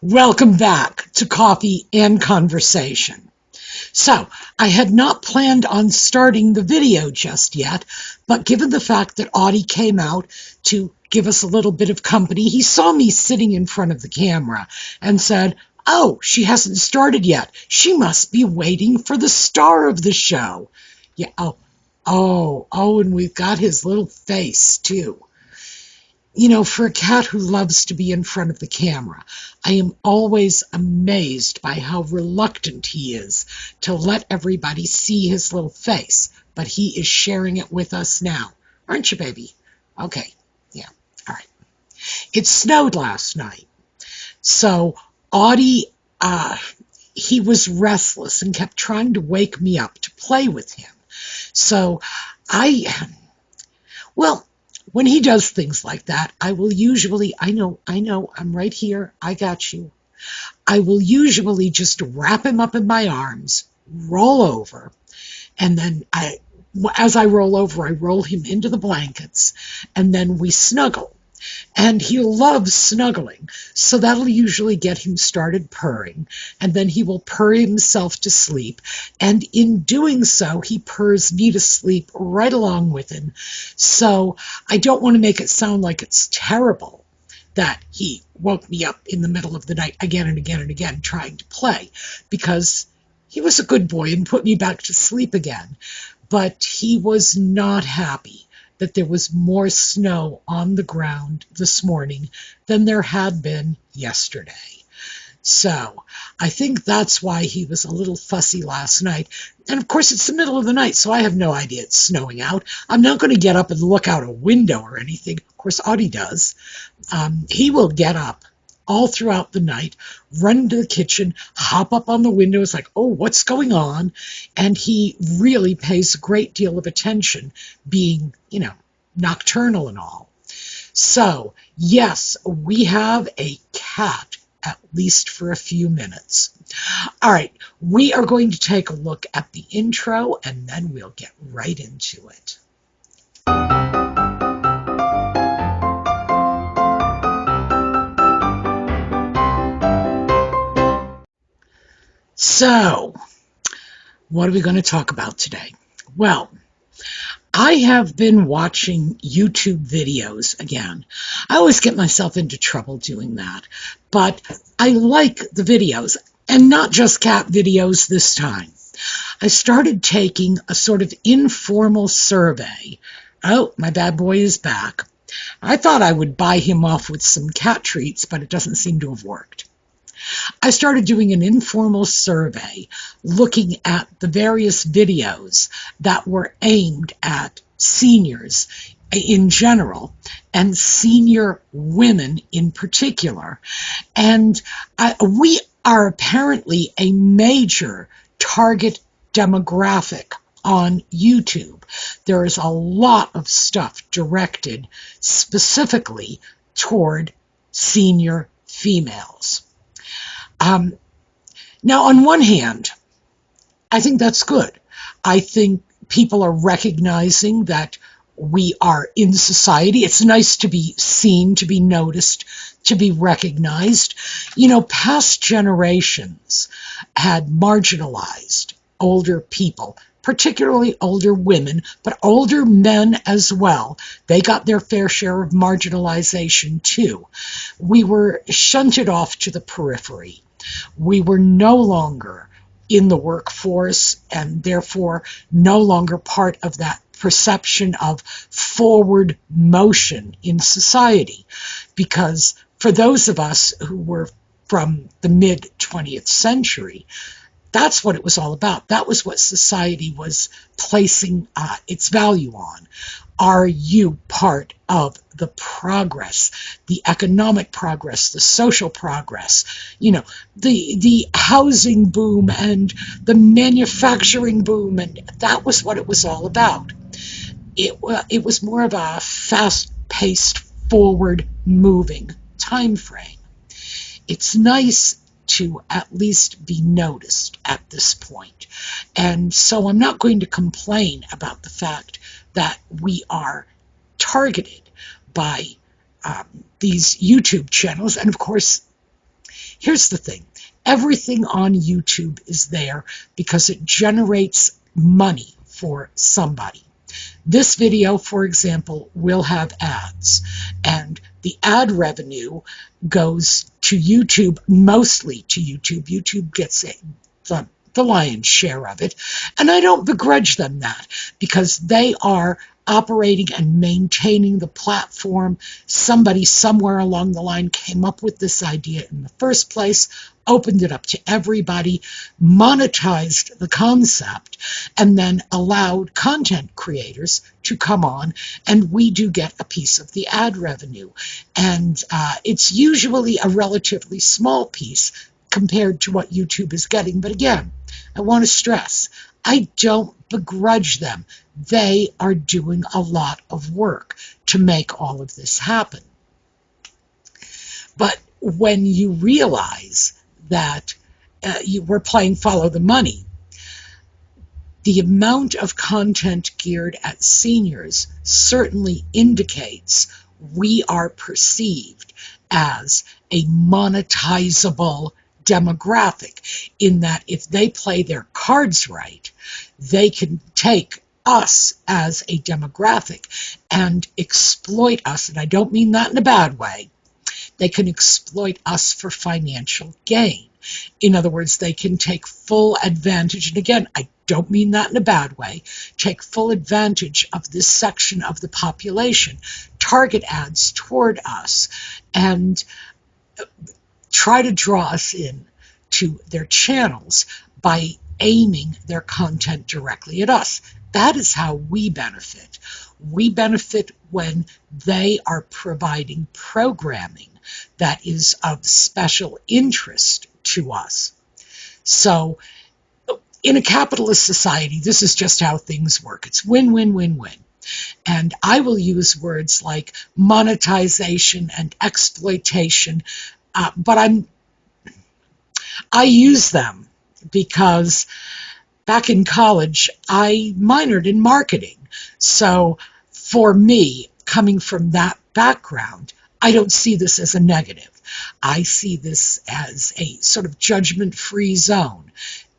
Welcome back to Coffee and Conversation. So, I had not planned on starting the video just yet, but given the fact that Audie came out to give us a little bit of company, he saw me sitting in front of the camera and said, "Oh, she hasn't started yet. She must be waiting for the star of the show." Yeah, and we've got his little face too. You know, for a cat who loves to be in front of the camera, I am always amazed by how reluctant he is to let everybody see his little face, but he is sharing it with us now. Aren't you, baby? Okay, yeah, all right. It snowed last night, so Audie, he was restless and kept trying to wake me up to play with him. So well, when he does things like that, I will usually, I know, I'm right here, I got you. I will usually just wrap him up in my arms, roll over, and then as I roll over, I roll him into the blankets, and then we snuggle. And he loves snuggling, so that'll usually get him started purring, and then he will purr himself to sleep, and in doing so, he purrs me to sleep right along with him. So I don't want to make it sound like it's terrible that he woke me up in the middle of the night again and again and again trying to play, because he was a good boy and put me back to sleep again. But he was not happy that there was more snow on the ground this morning than there had been yesterday. So I think that's why he was a little fussy last night. And of course, it's the middle of the night, so I have no idea it's snowing out. I'm not going to get up and look out a window or anything. Of course, Audie does. He will get up all throughout the night, run into the kitchen, hop up on the window. It's like, oh, what's going on? And he really pays a great deal of attention, being, nocturnal and all. So, yes, we have a cat, at least for a few minutes. All right, we are going to take a look at the intro, and then we'll get right into it. So, what are we going to talk about today? Well, I have been watching YouTube videos again. I always get myself into trouble doing that, but I like the videos, and not just cat videos this time. I started taking a sort of informal survey. Oh, my bad boy is back. I thought I would buy him off with some cat treats, but it doesn't seem to have worked. I started doing an informal survey looking at the various videos that were aimed at seniors in general and senior women in particular. And we are apparently a major target demographic on YouTube. There is a lot of stuff directed specifically toward senior females. Now, on one hand, I think that's good. I think people are recognizing that we are in society. It's nice to be seen, to be noticed, to be recognized. Past generations had marginalized older people, particularly older women, but older men as well. They got their fair share of marginalization too. We were shunted off to the periphery. We were no longer in the workforce and therefore no longer part of that perception of forward motion in society. Because for those of us who were from the mid-20th century, that's what it was all about. That was what society was placing its value on. Are you part of the progress, the economic progress, the social progress, the housing boom and the manufacturing boom, and that was what it was all about. It was more of a fast-paced, forward-moving time frame. It's nice to at least be noticed at this point. And so I'm not going to complain about the fact that we are targeted by these YouTube channels. And of course, Here's the thing. Everything on YouTube is there because it generates money for somebody. This video, for example, will have ads, and the ad revenue goes to YouTube, mostly to YouTube. YouTube gets the lion's share of it, and I don't begrudge them that because they are operating and maintaining the platform. Somebody somewhere along the line came up with this idea in the first place, opened it up to everybody, monetized the concept, and then allowed content creators to come on, and we do get a piece of the ad revenue. And it's usually a relatively small piece compared to what YouTube is getting. But again, I want to stress, I don't begrudge them. They are doing a lot of work to make all of this happen. But when you realize that you were playing follow the money, the amount of content geared at seniors certainly indicates we are perceived as a monetizable demographic, in that if they play their cards right, they can take us as a demographic and exploit us. And I don't mean that in a bad way. They can exploit us for financial gain. In other words, they can take full advantage, and again, I don't mean that in a bad way, take full advantage of this section of the population, target ads toward us, and try to draw us in to their channels by aiming their content directly at us. That is how we benefit. We benefit when they are providing programming that is of special interest to us. So in a capitalist society, this is just how things work. It's win, win, win, win. And I will use words like monetization and exploitation, but I use them because back in college, I minored in marketing. So for me, coming from that background, I don't see this as a negative. I see this as a sort of judgment-free zone.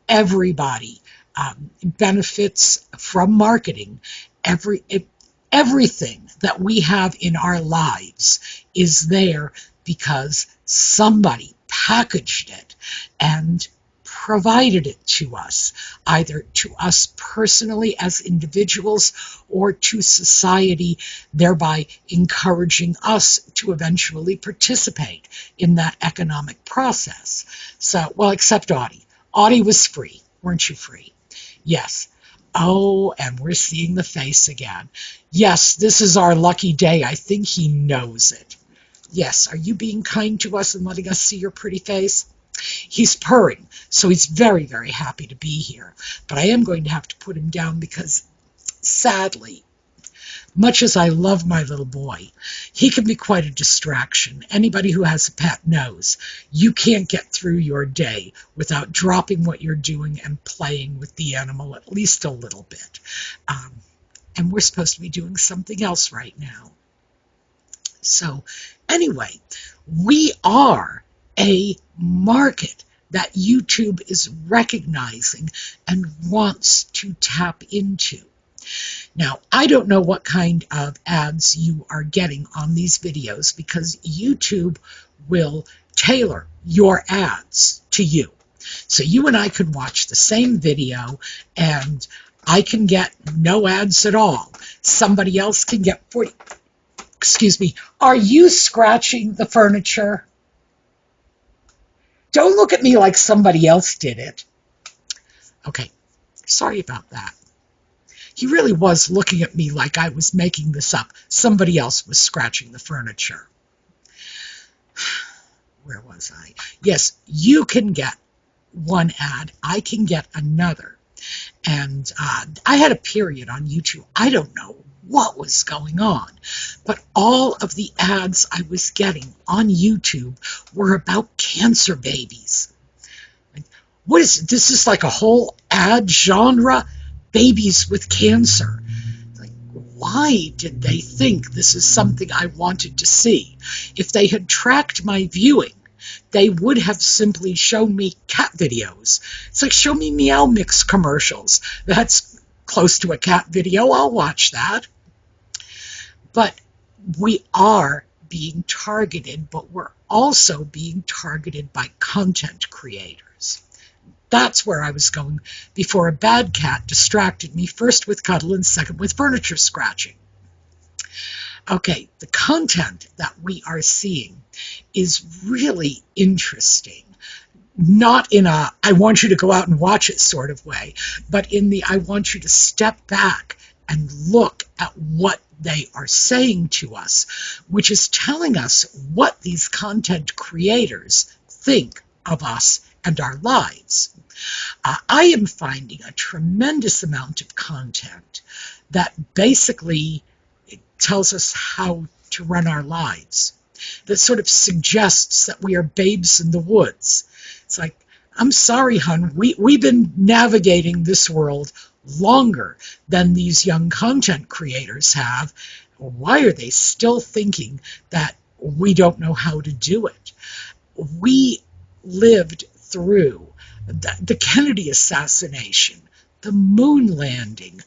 Everybody benefits from marketing. Everything that we have in our lives is there because somebody packaged it and provided it to us, either to us personally as individuals or to society, thereby encouraging us to eventually participate in that economic process. So, well, except Audie. Audie was free. Weren't you free? Yes. Oh, and we're seeing the face again. Yes, this is our lucky day. I think he knows it. Yes, are you being kind to us and letting us see your pretty face? He's purring, so he's very, very happy to be here. But I am going to have to put him down because, sadly, much as I love my little boy, he can be quite a distraction. Anybody who has a pet knows you can't get through your day without dropping what you're doing and playing with the animal at least a little bit. And we're supposed to be doing something else right now. So anyway, we are a market that YouTube is recognizing and wants to tap into. Now, I don't know what kind of ads you are getting on these videos because YouTube will tailor your ads to you. So you and I could watch the same video and I can get no ads at all. Somebody else can get 40. Excuse me, are you scratching the furniture? Don't look at me like somebody else did it. Okay, sorry about that. He really was looking at me like I was making this up. Somebody else was scratching the furniture. Where was I? Yes, you can get one ad. I can get another. And I had a period on YouTube. I don't know what was going on, but all of the ads I was getting on YouTube were about cancer babies. What is this? Is like a whole ad genre? Babies with cancer. Like, why did they think this is something I wanted to see? If they had tracked my viewing, They would have simply shown me cat videos. It's like, show me Meow Mix commercials. That's close to a cat video. I'll watch that. But we are being targeted, but we're also being targeted by content creators. That's where I was going before a bad cat distracted me, first with cuddle and second with furniture scratching. Okay, the content that we are seeing is really interesting. Not in a, I want you to go out and watch it sort of way, but in the, I want you to step back and look at what they are saying to us, which is telling us what these content creators think of us and our lives. I am finding a tremendous amount of content that basically tells us how to run our lives, that sort of suggests that we are babes in the woods. It's like, I'm sorry, hon, we've been navigating this world longer than these young content creators have. Why are they still thinking that we don't know how to do it? We lived through the Kennedy assassination, the moon landing,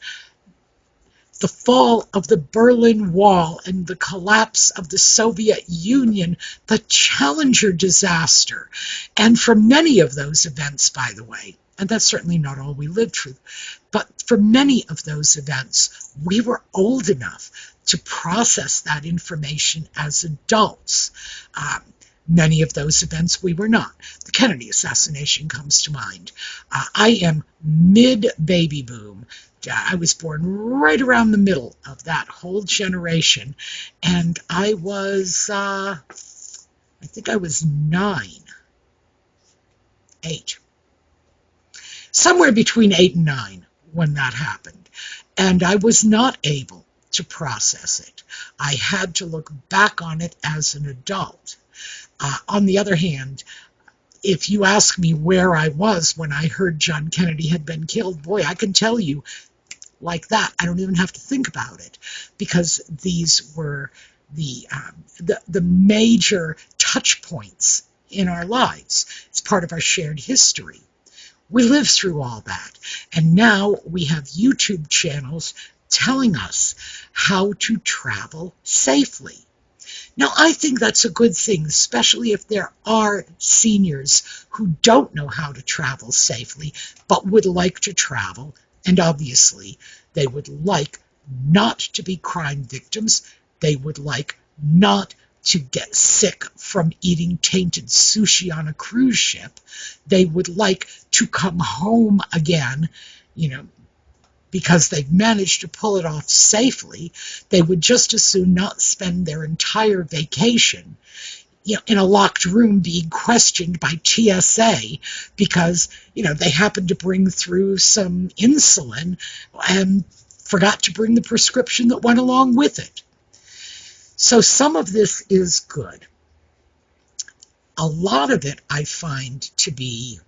the fall of the Berlin Wall and the collapse of the Soviet Union, the Challenger disaster. And for many of those events, by the way, and that's certainly not all we lived through, but for many of those events, we were old enough to process that information as adults. Many of those events we were not. The Kennedy assassination comes to mind. I am mid-baby boom. I was born right around the middle of that whole generation, and I was, I think I was 8. Somewhere between 8 and 9 when that happened. And I was not able to process it. I had to look back on it as an adult. On the other hand, if you ask me where I was when I heard John Kennedy had been killed, boy, I can tell you like that. I don't even have to think about it, because these were the major touch points in our lives. It's part of our shared history. We lived through all that, and now we have YouTube channels telling us how to travel safely. Now, I think that's a good thing, especially if there are seniors who don't know how to travel safely, but would like to travel, and obviously they would like not to be crime victims. They would like not to get sick from eating tainted sushi on a cruise ship. They would like to come home again, because they've managed to pull it off safely. They would just as soon not spend their entire vacation in a locked room being questioned by TSA because, they happened to bring through some insulin and forgot to bring the prescription that went along with it. So some of this is good. A lot of it I find to be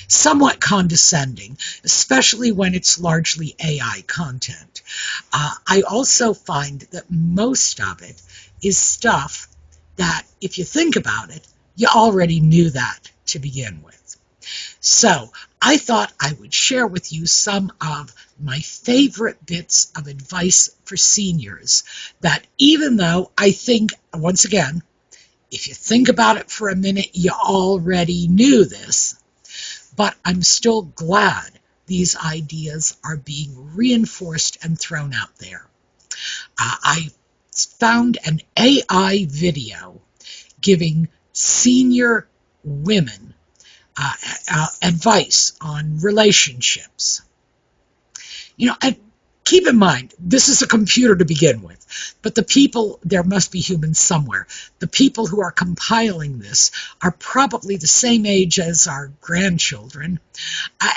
somewhat condescending, especially when it's largely AI content. I also find that most of it is stuff that, if you think about it, you already knew that to begin with. So I thought I would share with you some of my favorite bits of advice for seniors that, even though I think, once again, if you think about it for a minute, you already knew this, but I'm still glad these ideas are being reinforced and thrown out there. I found an AI video giving senior women advice on relationships. And keep in mind, this is a computer to begin with, but the people, there must be humans somewhere. The people who are compiling this are probably the same age as our grandchildren,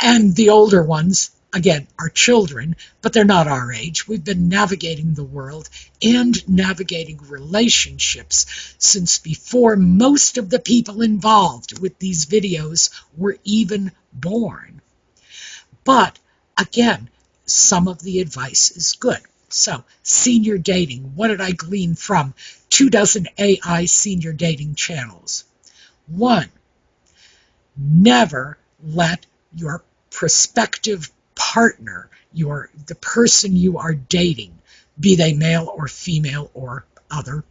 and the older ones, again, are children, but they're not our age. We've been navigating the world and navigating relationships since before most of the people involved with these videos were even born. But again, some of the advice is good. So, senior dating. What did I glean from 24 AI senior dating channels? 1, never let your prospective partner, the person you are dating, be they male or female or other.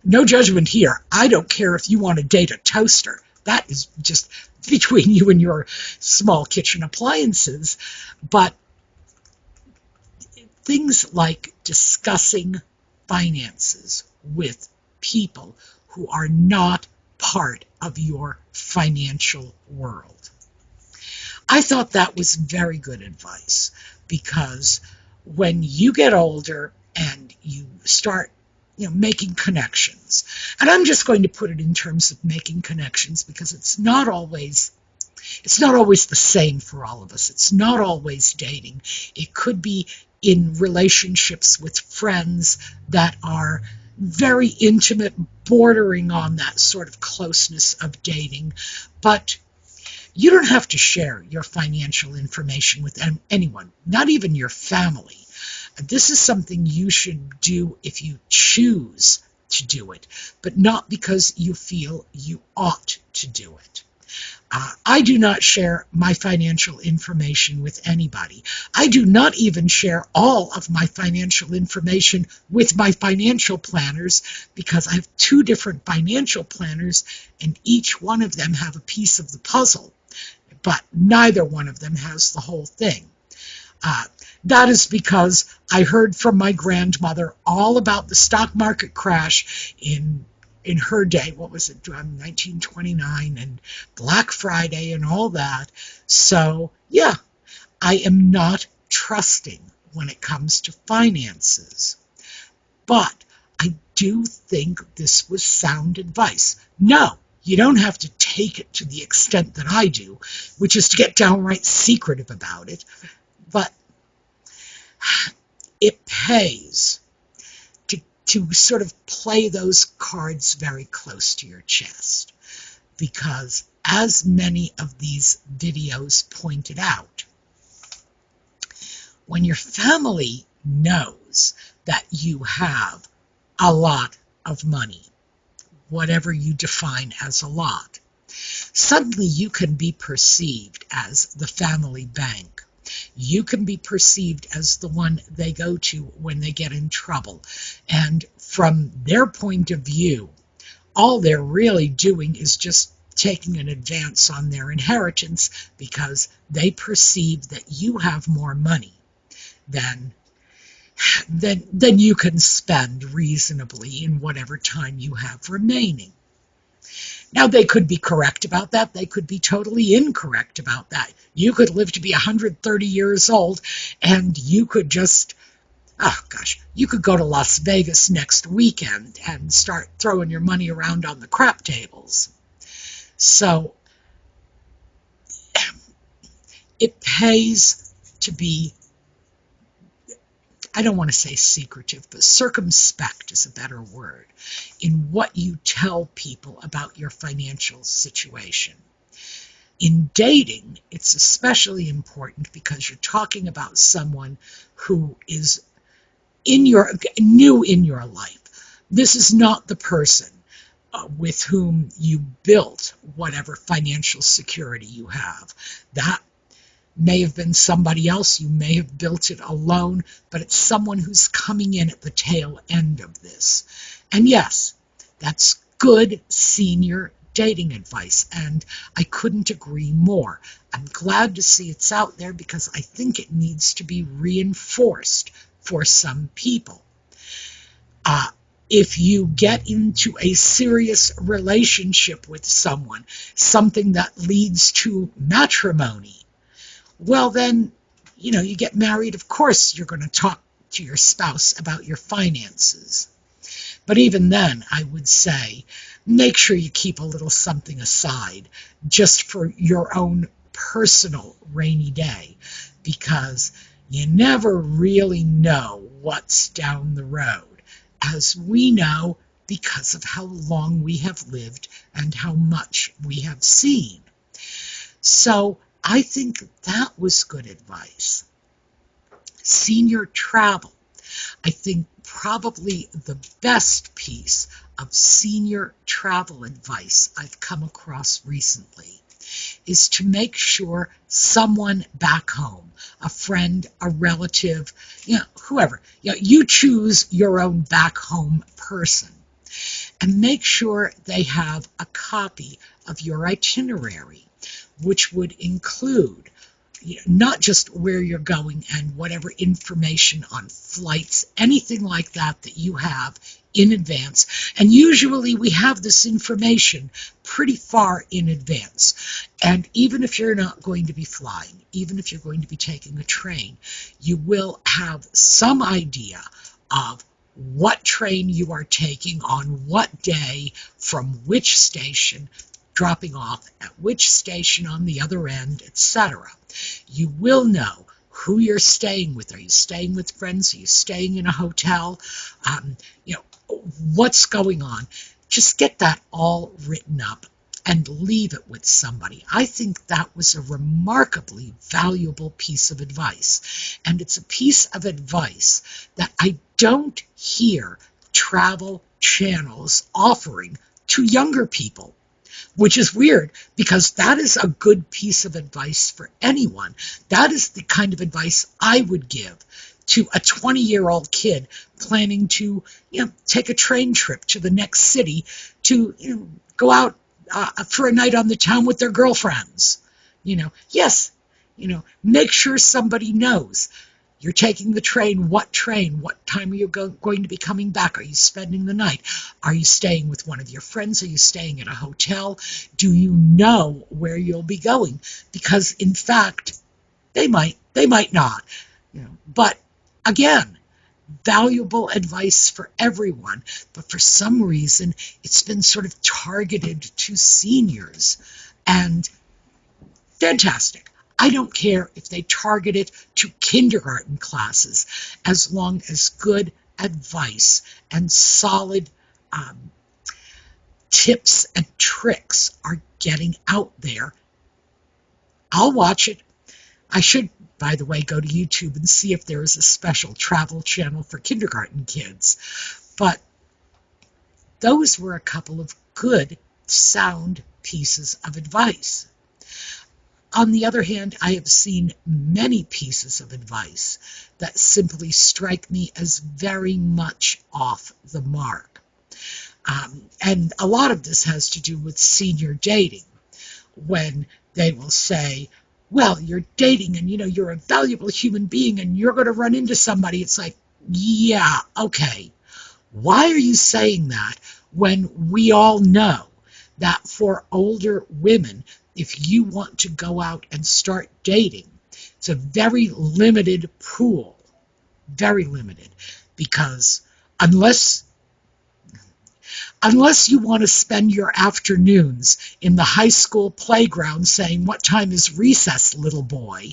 No judgment here. I don't care if you want to date a toaster. That is just between you and your small kitchen appliances. But things like discussing finances with people who are not part of your financial world. I thought that was very good advice, because when you get older and you start making connections, and I'm just going to put it in terms of making connections because it's not always the same for all of us. It's not always dating. It could be in relationships with friends that are very intimate, bordering on that sort of closeness of dating. But you don't have to share your financial information with anyone, not even your family. This is something you should do if you choose to do it, but not because you feel you ought to do it. I do not share my financial information with anybody. I do not even share all of my financial information with my financial planners, because I have 2 different financial planners, and each one of them have a piece of the puzzle, but neither one of them has the whole thing. That is because I heard from my grandmother all about the stock market crash in her day. What was it, 1929, and Black Friday and all that. So, yeah, I am not trusting when it comes to finances. But I do think this was sound advice. No, you don't have to take it to the extent that I do, which is to get downright secretive about it. But it pays to sort of play those cards very close to your chest, because as many of these videos pointed out, when your family knows that you have a lot of money, whatever you define as a lot, suddenly you can be perceived as the family bank. You can be perceived as the one they go to when they get in trouble. And from their point of view, all they're really doing is just taking an advance on their inheritance, because they perceive that you have more money than you can spend reasonably in whatever time you have remaining. Now, they could be correct about that. They could be totally incorrect about that. You could live to be 130 years old, and you could just, you could go to Las Vegas next weekend and start throwing your money around on the crap tables. So it pays to be, I don't want to say secretive, but circumspect is a better word, in what you tell people about your financial situation. In dating, it's especially important because you're talking about someone who is new in your life. This is not the person with whom you built whatever financial security you have. That may have been somebody else. You may have built it alone, but it's someone who's coming in at the tail end of this. And yes, that's good senior dating advice, and I couldn't agree more. I'm glad to see it's out there, because I think it needs to be reinforced for some people. If you get into a serious relationship with someone, something that leads to matrimony, well then, you get married, of course you're going to talk to your spouse about your finances. But even then, I would say, make sure you keep a little something aside just for your own personal rainy day, because you never really know what's down the road, as we know because of how long we have lived and how much we have seen. So I think that was good advice. Senior travel. I think probably the best piece of senior travel advice I've come across recently is to make sure someone back home, a friend, a relative, whoever, you choose your own back home person, and make sure they have a copy of your itinerary, which would include not just where you're going and whatever information on flights, anything like that that you have in advance. And usually we have this information pretty far in advance. And even if you're not going to be flying, even if you're going to be taking a train, you will have some idea of what train you are taking on what day, from which station, dropping off at which station on the other end, etc. You will know who you're staying with. Are you staying with friends? Are you staying in a hotel? What's going on? Just get that all written up and leave it with somebody. I think that was a remarkably valuable piece of advice. And it's a piece of advice that I don't hear travel channels offering to younger people, which is weird because that is a good piece of advice for anyone. That is the kind of advice I would give to a 20-year-old kid planning to take a train trip to the next city to go out for a night on the town with their girlfriends. Yes, make sure somebody knows. You're taking the train. What train? What time are you going to be coming back? Are you spending the night? Are you staying with one of your friends? Are you staying at a hotel? Do you know where you'll be going? Because in fact, they might not. But again, valuable advice for everyone. But for some reason, it's been sort of targeted to seniors. And fantastic. I don't care if they target it to kindergarten classes, as long as good advice and solid tips and tricks are getting out there. I'll watch it. I should, by the way, go to YouTube and see if there is a special travel channel for kindergarten kids. But those were a couple of good, sound pieces of advice. On the other hand, I have seen many pieces of advice that simply strike me as very much off the mark. And a lot of this has to do with senior dating, when they will say, well, you're dating and you're a valuable human being and you're going to run into somebody. It's like, yeah, okay. Why are you saying that when we all know that for older women, if you want to go out and start dating, it's a very limited pool, very limited, because unless you want to spend your afternoons in the high school playground saying, what time is recess, little boy,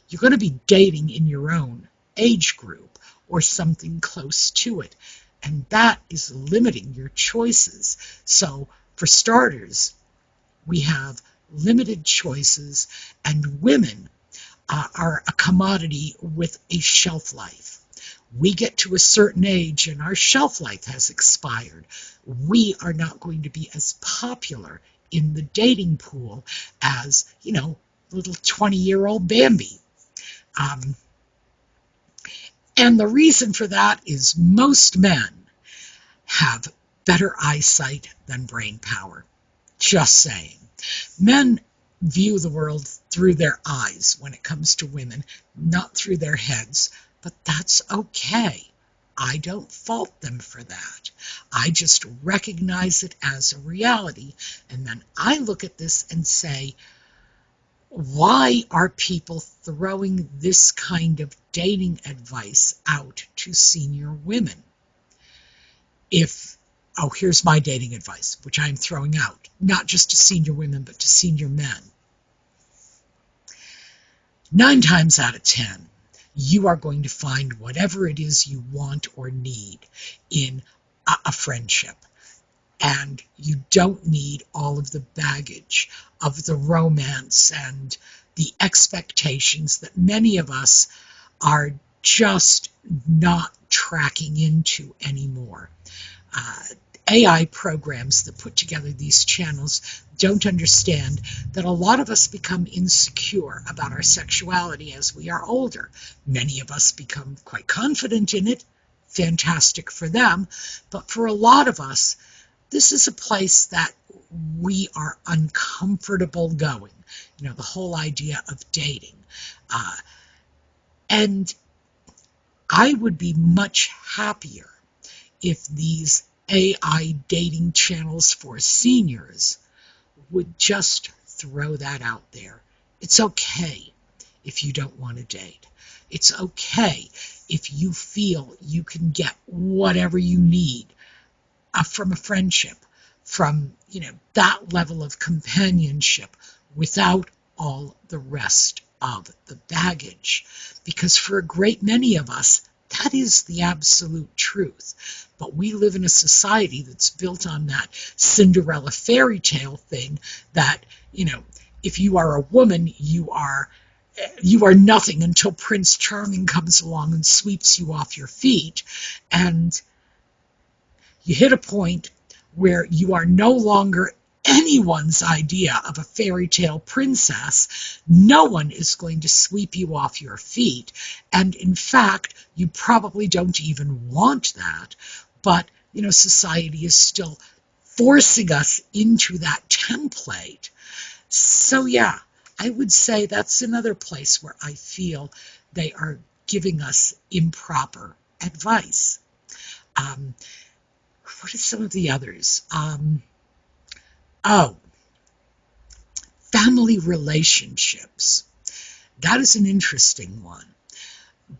you're going to be dating in your own age group or something close to it. And that is limiting your choices. So for starters, we have limited choices, and women are a commodity with a shelf life. We get to a certain age and our shelf life has expired. We are not going to be as popular in the dating pool as, little 20-year-old Bambi. And the reason for that is most men have better eyesight than brain power. Just saying. Men view the world through their eyes when it comes to women, not through their heads, but that's okay. I don't fault them for that. I just recognize it as a reality, and then I look at this and say, why are people throwing this kind of dating advice out to senior women? Here's my dating advice, which I'm throwing out, not just to senior women, but to senior men. 9 times out of 10, you are going to find whatever it is you want or need in a friendship. And you don't need all of the baggage of the romance and the expectations that many of us are just not tracking into anymore. AI programs that put together these channels don't understand that a lot of us become insecure about our sexuality as we are older. Many of us become quite confident in it. Fantastic for them. But for a lot of us, this is a place that we are uncomfortable going. The whole idea of dating. And I would be much happier if these AI dating channels for seniors would just throw that out there. It's okay if you don't want to date. It's okay if you feel you can get whatever you need from a friendship, from that level of companionship without all the rest of the baggage. Because for a great many of us, that is the absolute truth. But we live in a society that's built on that Cinderella fairy tale thing that, if you are a woman, you are nothing until Prince Charming comes along and sweeps you off your feet. And you hit a point where you are no longer anyone's idea of a fairy tale princess. No one is going to sweep you off your feet. And in fact, you probably don't even want that. But, society is still forcing us into that template. So yeah, I would say that's another place where I feel they are giving us improper advice. What are some of the others? Family relationships. That is an interesting one.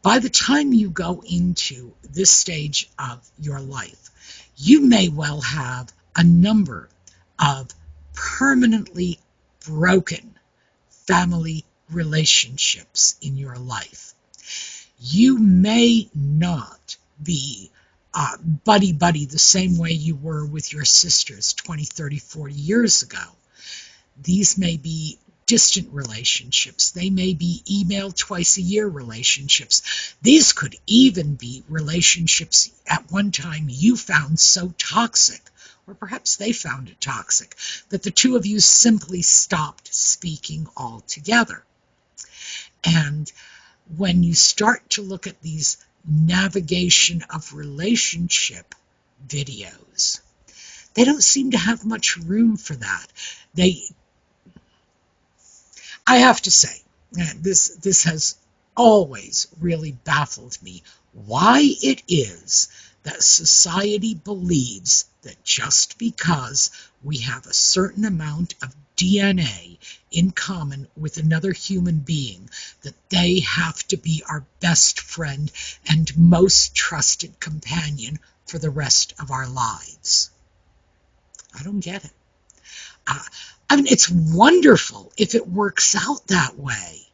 By the time you go into this stage of your life, you may well have a number of permanently broken family relationships in your life. You may not be buddy-buddy the same way you were with your sisters 20, 30, 40 years ago. These may be distant relationships. They may be email twice a year relationships. These could even be relationships at one time you found so toxic, or perhaps they found it toxic, that the two of you simply stopped speaking altogether. And when you start to look at these navigation of relationship videos, they don't seem to have much room for that. I have to say, this has always really baffled me, why it is that society believes that just because we have a certain amount of DNA in common with another human being, that they have to be our best friend and most trusted companion for the rest of our lives. I don't get it. It's wonderful if it works out that way,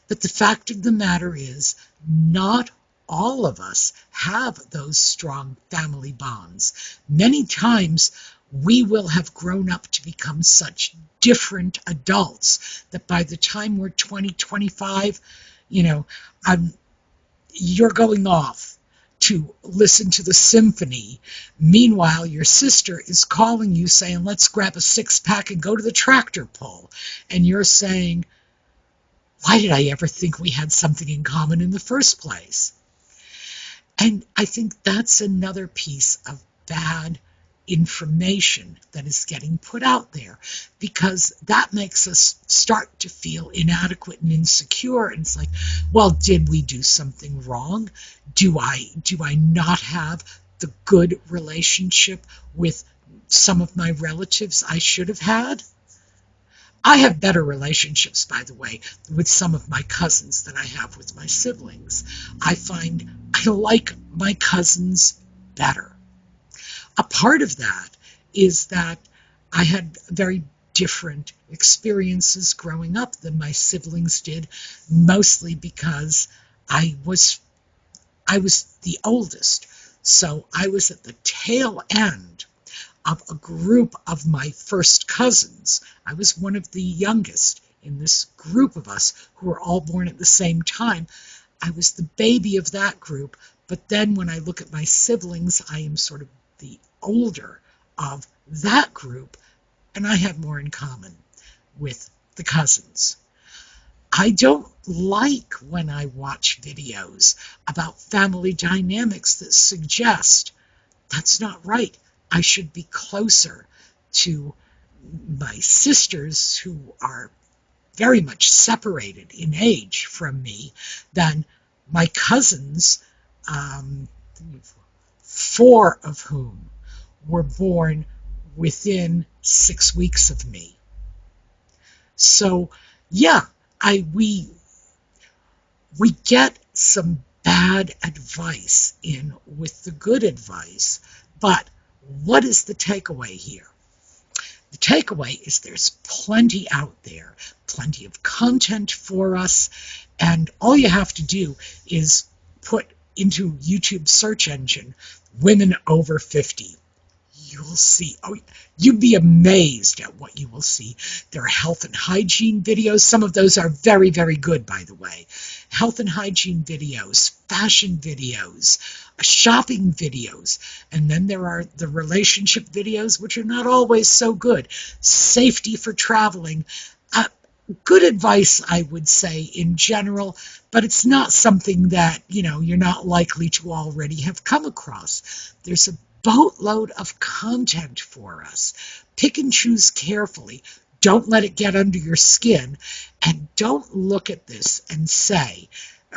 but the fact of the matter is, not all of us have those strong family bonds. Many times we will have grown up to become such different adults that by the time we're 20, 25, you're going off to listen to the symphony. Meanwhile, your sister is calling you saying, let's grab a 6-pack and go to the tractor pull. And you're saying, why did I ever think we had something in common in the first place? And I think that's another piece of bad information that is getting put out there, because that makes us start to feel inadequate and insecure. And it's like, well, did we do something wrong? Do I not have the good relationship with some of my relatives I should have had? I have better relationships, by the way, with some of my cousins than I have with my siblings. I find I like my cousins better. A part of that is that I had very different experiences growing up than my siblings did, mostly because I was the oldest. So I was at the tail end of a group of my first cousins. I was one of the youngest in this group of us who were all born at the same time. I was the baby of that group, but then when I look at my siblings, I am sort of the older of that group, and I have more in common with the cousins. I don't like when I watch videos about family dynamics that suggest that's not right. I should be closer to my sisters, who are very much separated in age from me, than my cousins, 4 of whom were born within 6 weeks of me. So, yeah, we get some bad advice in with the good advice, but what is the takeaway here? The takeaway is there's plenty out there, plenty of content for us, and all you have to do is put into YouTube search engine women over 50. You'll see, you'd be amazed at what you will see. There are health and hygiene videos. Some of those are very, very good, by the way. Health and hygiene videos, fashion videos, shopping videos, and then there are the relationship videos, which are not always so good. Safety for traveling. Good advice, I would say, in general, but it's not something that, you're not likely to already have come across. There's a boatload of content for us. Pick and choose carefully. Don't let it get under your skin, and don't look at this and say,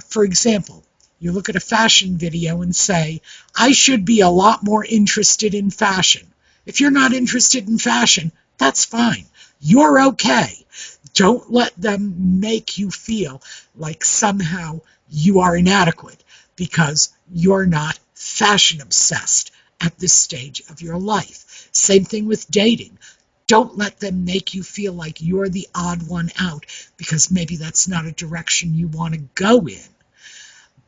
for example, you look at a fashion video and say, I should be a lot more interested in fashion. If you're not interested in fashion, that's fine. You're okay. Don't let them make you feel like somehow you are inadequate because you're not fashion obsessed at this stage of your life. Same thing with dating. Don't let them make you feel like you're the odd one out because maybe that's not a direction you want to go in.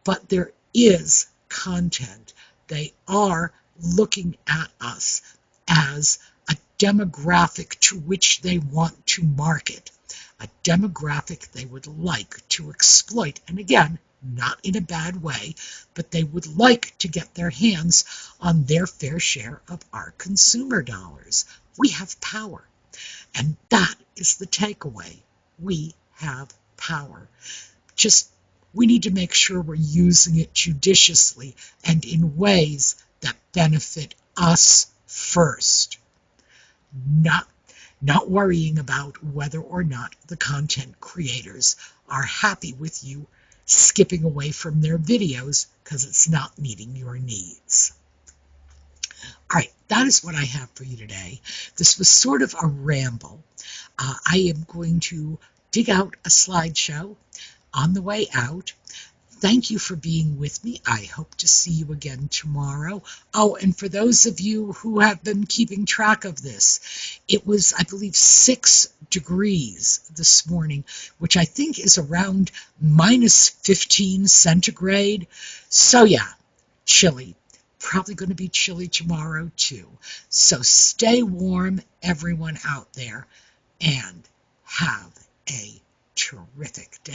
But there is content. They are looking at us as a demographic to which they want to market, a demographic they would like to exploit. And again, not in a bad way, but they would like to get their hands on their fair share of our consumer dollars. We have power, and that is the takeaway. We have power. We need to make sure we're using it judiciously and in ways that benefit us first. Not worrying about whether or not the content creators are happy with you skipping away from their videos because it's not meeting your needs. All right, that is what I have for you today. This was sort of a ramble. I am going to dig out a slideshow on the way out. Thank you for being with me. I hope to see you again tomorrow. Oh, and for those of you who have been keeping track of this, it was, I believe, 6 degrees this morning, which I think is around minus 15 centigrade. So yeah, chilly. Probably going to be chilly tomorrow too. So stay warm, everyone out there, and have a terrific day.